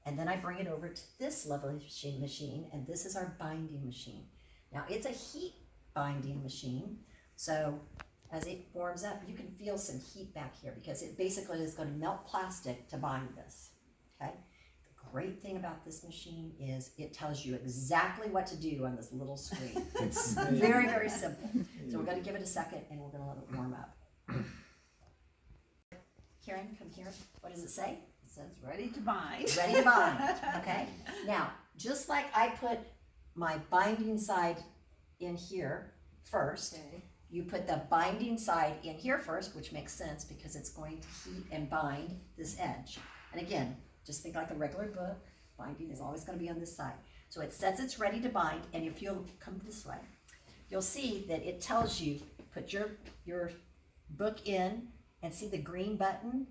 And then I bring it over to this lovely machine, and this is our binding machine. Now it's a heat binding machine, so as it warms up, you can feel some heat back here because it basically is going to melt plastic to bind this, okay? The great thing about this machine is it tells you exactly what to do on this little screen. It's very, very simple. So we're going to give it a second and we're going to let it warm up. Karen, come here. What does it say? It says ready to bind. Ready to bind, okay? Now, just like I put my binding side in here first, Okay. you put the binding side in here first, which makes sense because it's going to heat and bind this edge. And again, just think like a regular book, binding is always going to be on this side. So it says it's ready to bind, and if you'll come this way, you'll see that it tells you, put your book in and see the green button.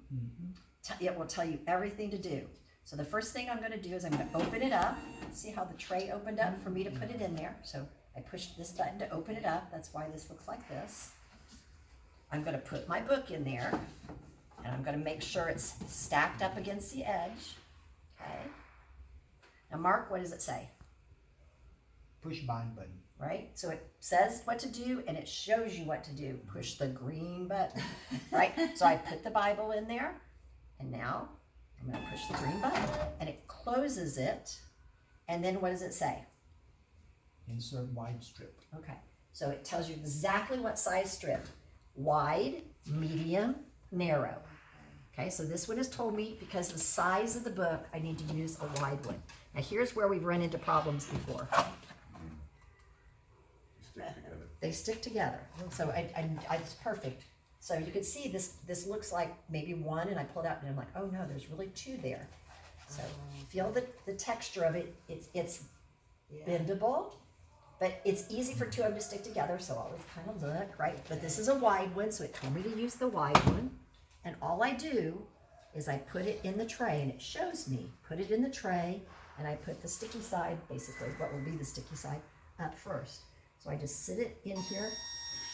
It will tell you everything to do. So the first thing I'm going to do is I'm going to open it up. See how the tray opened up for me to put it in there? So I pushed this button to open it up. That's why this looks like this. I'm going to put my book in there, and I'm going to make sure it's stacked up against the edge. Okay. Now, Mark, what does it say? Push bind button. Right? So it says what to do, and it shows you what to do. Push the green button, right? So I put the Bible in there, and now I'm going to push the green button, and it closes it. And then what does it say? Insert wide strip. Okay, so it tells you exactly what size strip. Wide, medium, narrow. Okay, so this one has told me because the size of the book, I need to use a wide one. Now here's where we've run into problems before. They stick together. So it's perfect. So you can see this looks like maybe one, and I pulled out and I'm like, oh no, there's really two there. So feel the texture of it. It's bendable, but it's easy for two of them to stick together, so always kind of look, right? But this is a wide one, so it told me to use the wide one. And all I do is I put it in the tray, and it shows me, put it in the tray, and I put the sticky side, basically what will be the sticky side, up first. So I just sit it in here.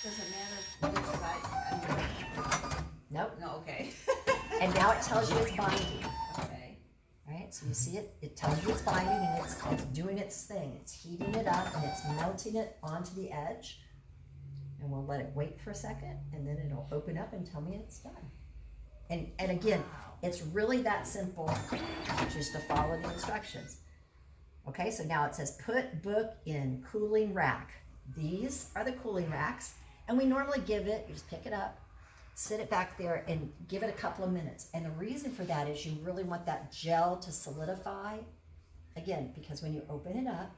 Doesn't matter which side. Nope. No, okay. And now it tells you it's binding. Okay. Right, so you see it tells you it's binding, and it's doing its thing. It's heating it up, and it's melting it onto the edge. And we'll let it wait for a second, and then it'll open up and tell me it's done. And again, it's really that simple, just to follow the instructions. Okay, so now it says put book in cooling rack. These are the cooling racks, and we normally give it, you just pick it up, sit it back there, and give it a couple of minutes. And the reason for that is you really want that gel to solidify. Again, because when you open it up,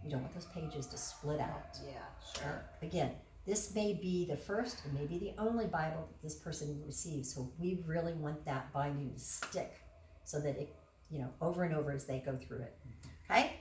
you don't want those pages to split out. Yeah, sure. Again, this may be the first and maybe the only Bible that this person receives. So we really want that binding to stick so that it, over and over as they go through it. Okay?